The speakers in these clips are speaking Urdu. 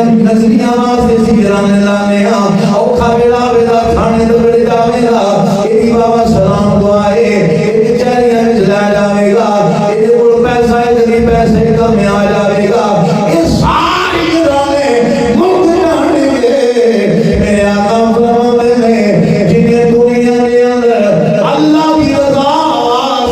نظریہ واسطے سی جرانے لانے اوکھا بیڑا بیڑا کھانے تو بڑے جاوے گا ایدی بابا سلام دعائے ایدی چہریاں وچ لے جاوے گا ایدی کول پیسہ ایدی پیسے کا میں آ جاوے گا یہ ساری جرانے ملک جانے گے میرے آقا فرماتے ہیں جنہیں دنیا کے اندر اللہ کی رضا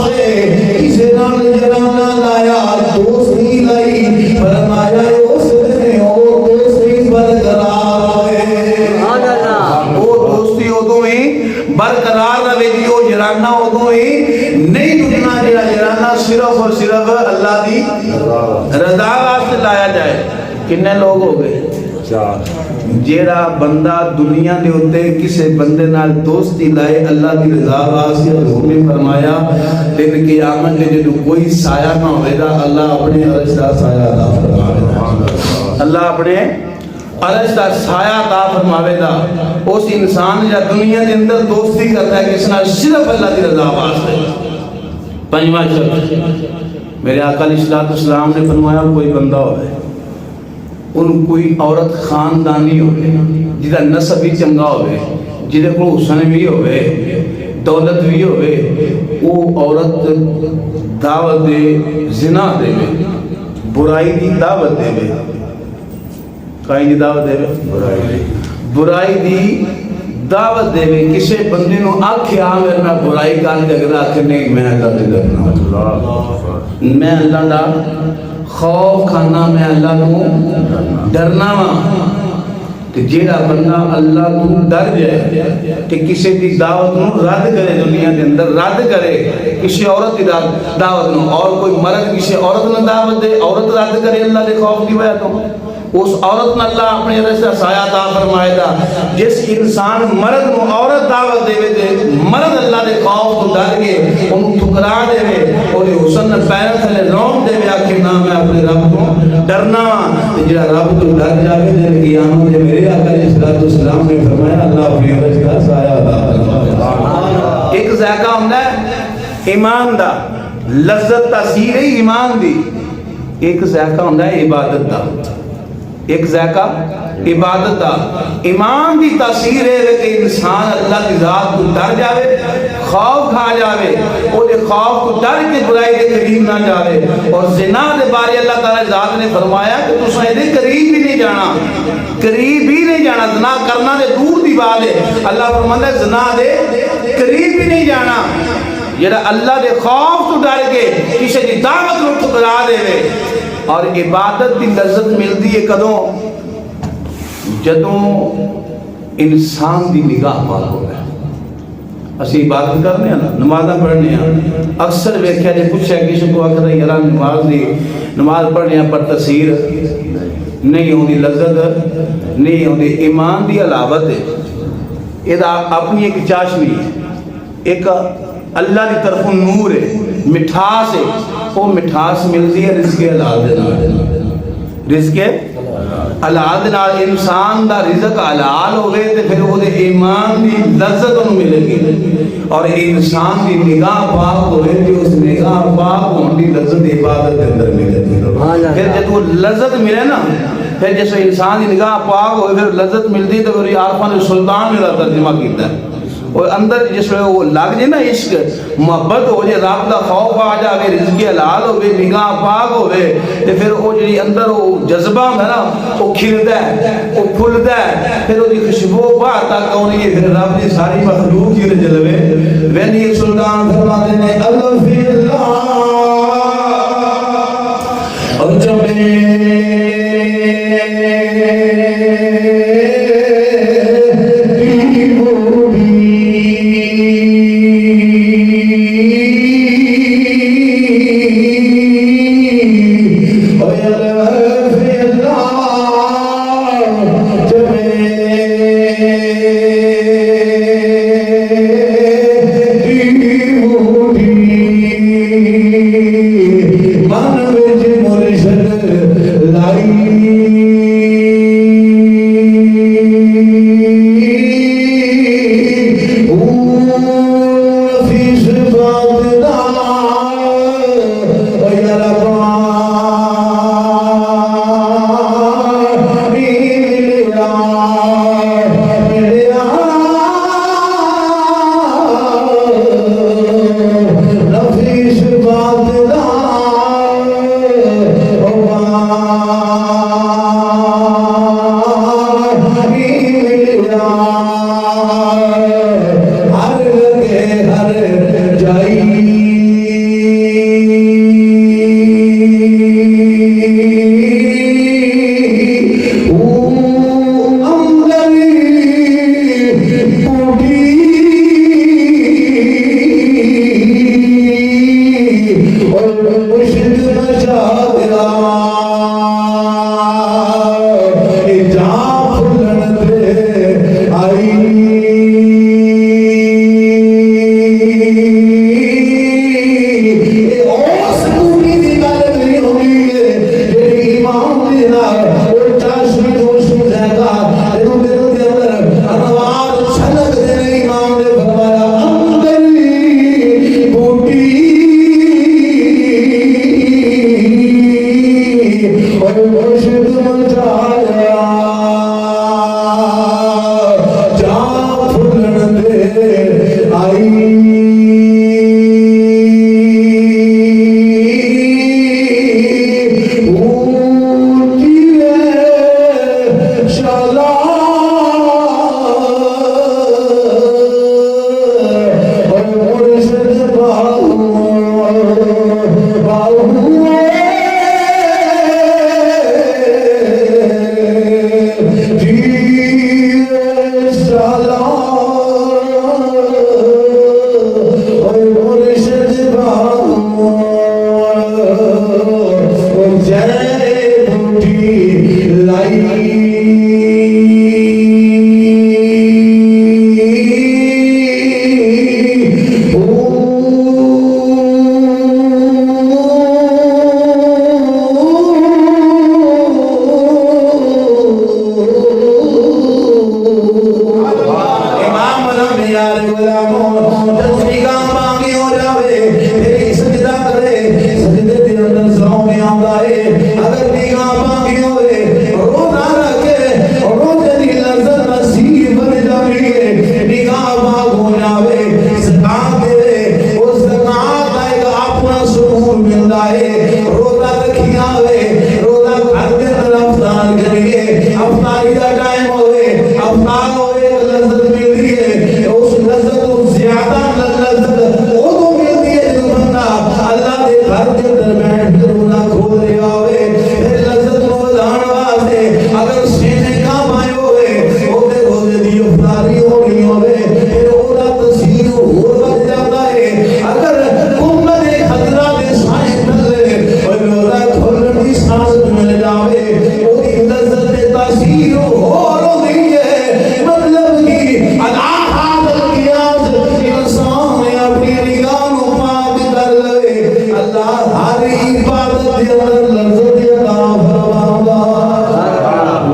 سے کسی نال جرانا لایا دوست نہیں لائی فرمایا اس نے اور دوستی برقرار ہے وہ دوستی ادو ہی برقرار رہے گی وہ جرانا ادو ہی نہیں ٹوٹنا جڑا جرانا صرف اور صرف اللہ دی رضا واسطے لایا جائے کتنے لوگ ہو گئے جیڑا بندہ دنیا دے ہوتے کسے بندے نال دوستی لائے اللہ کی رضا واسطے حضور نے فرمایا لیکن قیامت دے جو کوئی سایہ نہ ہوئے گا اللہ اپنے عرش دا سایہ عطا فرمائے گا اللہ اپنے عرش دا سایہ عطا فرمائے گا اس انسان جو دنیا دے اندر دوستی کرتا ہے کس نال صرف اللہ کی رضا واسطے پنجواں شرط میرے آقا علیہ السلام نے فرمایا کوئی بندہ ہوئے ان کوئی عورت خاندانی ہوئے جدہ نسب بھی چنگا ہوئے جدہ کو حسن بھی ہوئے دولت بھی ہوئے وہ عورت دعوت دے زنا دے میں برائی دی دعوت دے میں کہیں دی دعوت دے میں برائی دی دعوت دے میں کسے بندے نو آکھے آمیر میں برائی کان دے گا کہ نہیں میں اللہ دے کرنا میں اللہ دا خوف کھانا میں اللہ کو ڈرنا وا کہ جیڑا بندہ اللہ کو ڈر جائے کہ کسی دی دعوت نو رد کرے دنیا کے اندر رد کرے کسی عورت دی دعوت نو اور کوئی مرد کسی عورت نو دعوت دے عورت رد کرے اللہ دے خوف کی وجہ تو اس عورت نے اللہ اپنے رشتہ سایہ عطا فرمائے گا جس انسان مرد نو عورت دعوت دے دے مرد اللہ دے خوف تو ڈر کے انہوں ٹھکرا دے اور حسن پیر تھلے روم دے آخر نہ میں اپنے رب کو ڈرنا جڑا رب تو ڈر جاوے دے قیامت دے میرے آقا علیہ السلام نے فرمایا اللہ اپنے رشتہ سایہ عطا فرمائے ایک ذائقہ ہوندا ہے ایمان دا لذت تاثیر ایمان دی ایک ذائقہ ہوندا ہے عبادت دا ایک ذائقہ عبادت دا ایمان دی تاثیر ہے کہ انسان اللہ کی ذات کو ڈر جاوے خوف کھا جاوے اور دے خوف کو ڈر کے برائی دے قریب نہ جاوے اور زنا دے بارے اللہ تعالی ذات نے فرمایا کہ تو سائے دے قریب بھی نہیں جانا قریب بھی نہیں جانا زنا کرنا دے دور دی بات ہے اللہ فرماتا ہے زنا دے قریب بھی نہیں جانا جڑا اللہ دے خوف تو ڈر کے کسی دی دعوت کو ٹھکرا دے اور عبادت کی لذت ملتی ہے کدوں جدوں انسان دی نگاہ پاک ہو گئے اسی عبادت کرنے ہیں نمازاں پڑھنے ہیں اکثر ویکھیا جے پوچھا کسی کو آخر یار نماز پڑھنے ہیں پر تاثیر نہیں ہوندی لذت نہیں ہوندی ایمان دی علاوت ہے یہ اپنی ایک چاشنی ہے ایک اللہ کی طرف نور ہے مٹھاس ہے وہ مٹھاس ملتی ہے رزق حلال دے نال رزق حلال دے نال انسان دا رزق حلال ہوئے تے پھر وہ دے ایمان دی لذت انہوں ملے گی اور انسان دی نگاہ پاک ہوئے تے اس نگاہ پاک ہون دی لذت عبادت دے اندر ملے گی پھر جب وہ لذت ملے نا پھر جیسے انسان دی نگاہ پاک ہوئے پھر لذت ملتی تو پھر عارفان سلطان میرا ترجمہ کیتا ہے اور اندر جس میں وہ لگ جائے نا عشق محبت ہو جائے رب دا خوف آ جائے رزق حلال ہوئے نگاہ پاک ہوئے تو پھر وہ جی اندر وہ جذبہ ہے نا وہ کھلتا ہے وہ پھلتا ہے پھر وہ خوشبو باہر تک آنی ہے پھر رب دی ساری مخلوق کی جلوے وین یہ سلطان فرماتے ہیں اللہ فی اللہ اور جمعے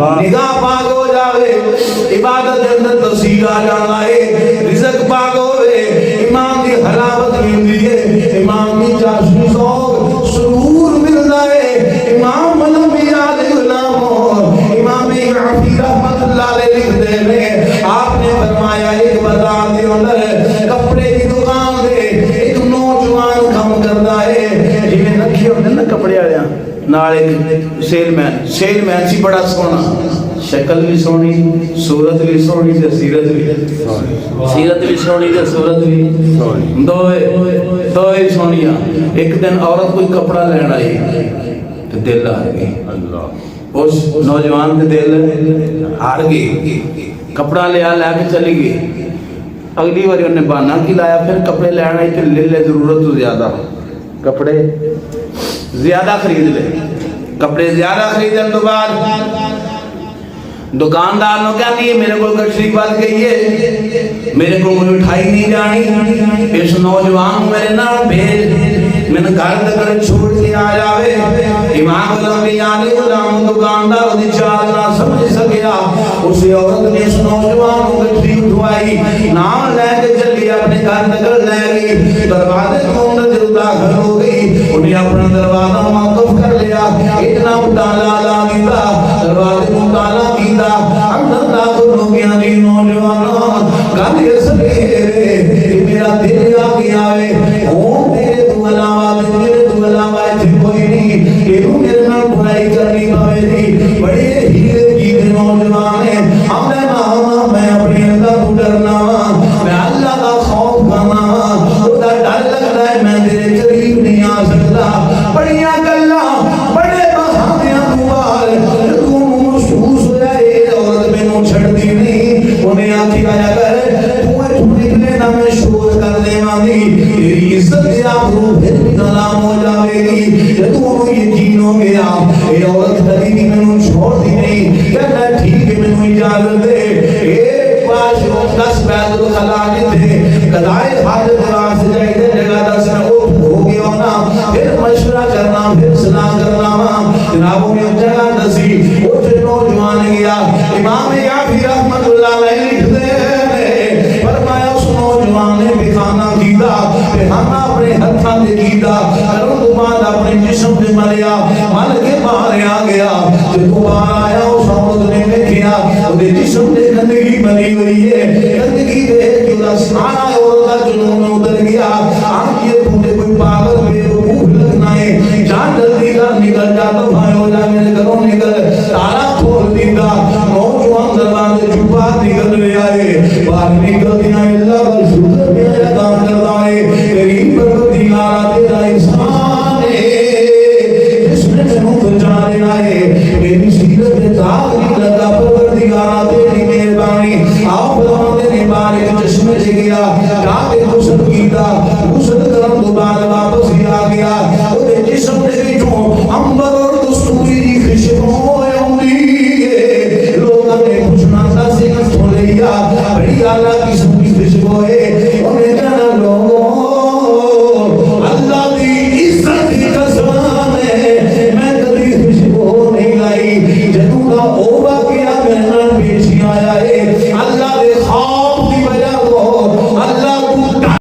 نگاہ پاک ہو جاوے عبادت دے اندر تفصیل آ جانا ہے رزق پاک ہوئے امام دی حلاوت ملدی ہے امام دی چاشنی ذوق سرور ملدا ہے امام ملمیا علیہ السلام امام عفی رحمت اللہ علیہ لکھتے ہیں آپ نے فرمایا ایک بازار دے اندر کپڑے کی دکان دے ایک نوجوان کام کردا ہے جویں رکھے ہوندے نا کپڑے والے نال ایک سیل مین سی بڑا سونا شکل بھی سونی صورت بھی سونی تے سیرت بھی سونی تے صورت بھی دوئے سونیاں ایک دن عورت کوئی کپڑا لینا آئی تے دل آ گئی اس نوجوان تے دل آ گئی کپڑا لیا لے کے چلی گئی اگلی باری انہیں بہانہ کی لایا پھر کپڑے لینا آئی تے لے ضرورت تو زیادہ کپڑے زیادہ خرید لے کپڑے زیادہ خریدن تو بعد دکاندار نو کہندی ہے میرے کو گٹری بل گئی ہے میرے کو کوئی مٹھائی نہیں جانی اس نوجوان میرے نال بھیج میں نے گھر تک چھوڑ کے آ جاوے امام الانبیاء علیہ السلام دکاندار دی چال نہ سمجھ سکیا اس عورت نے اس نوجوان کو گٹری اٹھوائی نام لے کے چلی اپنے گھر تک لے گئی دروازے کو اندر داخل ہو گئی انہیں اپنا دروازہ موقف کر لیا اتنا تالا لا دیتا دروازے کو تالا کیتا اندر داخل ہو گیا نہیں نوجوان گل اس لیے میرا دل آ گیا ہے ہوں تیرے تو علاوہ میرے تو علاوہ کوئی نہیں کہ میرے نال برائی کرنی پاوے دی بڑے ہیرے کی نوجوان ہے میں اپنے اللہ کو ڈرنا میں اللہ کا خوف کرنا وہ ڈر لگتا ہے میں تیرے قریب نہیں آ سکتا بڑیاں گلاں بڑے بہانیاں تو محسوس ہو جائے عورت مینوں چھڑدی نہیں انہیں آکھی آیا کر تو نکلے نہ میں شور کر دیواں گی تیری عزت آبرو پھر کلام ہو جاوے گی تو یقین ہو گیا اے عورت کبھی بھی مینوں چھوڑ دی نہیں کہنا ٹھیک ہے مینوں اجازت دے ایک پاس 10 بیت الخلا جتے قضائے حاجت واسطے جائے جگہ 10 ہو گیا نا پھر مشورہ کرنا پھر صلاح کرنا جنابوں نے جگہ دسی اٹھ نوجوان گیا امام یافی رحمت اللہ علیہ لکھتے ہیں فرمایا اس نوجوان نے بخانہ کیتا بخانہ اپنے ہتھاں دے کیتا کروں تو بعد اپنے جسم دے ملیا مل کے باہر آ گیا جب باہر آیا اس عورت نے دیکھا وہ جسم دے گندگی بنی ہوئی ہے گندگی دیکھ کے اس سارا عورت کا جنون اتر گیا آپ یہ تمہیں کوئی پاگل بے وقوف لگنا ہے جان جلدی کر نکل جا تو بھائی ہو جا میرے گھروں نکل تالا کھول دیتا نوجوان دروازے چھپا نکل لے آئے باہر نکل دیا اللہ کا شکر میرا کام کرتا ہے غریب پروردگار تیرا احسان ہے جس نے منہ بچا دینا ہے میری سیرت میں داغ نہیں لگا پروردگار تیری مہربانی آپ بلان تیرے بارے چشمے سے گیا جا کے غسل کیتا غسل کرم دوبارہ واپس آ گیا وہ جسم نے بھی جو امبر اور دستوری کی خوشبو ہوئی ہے لوگوں نے پوچھنا تھا سے کھولیا بڑی اعلیٰ قسم کی خوشبو ہے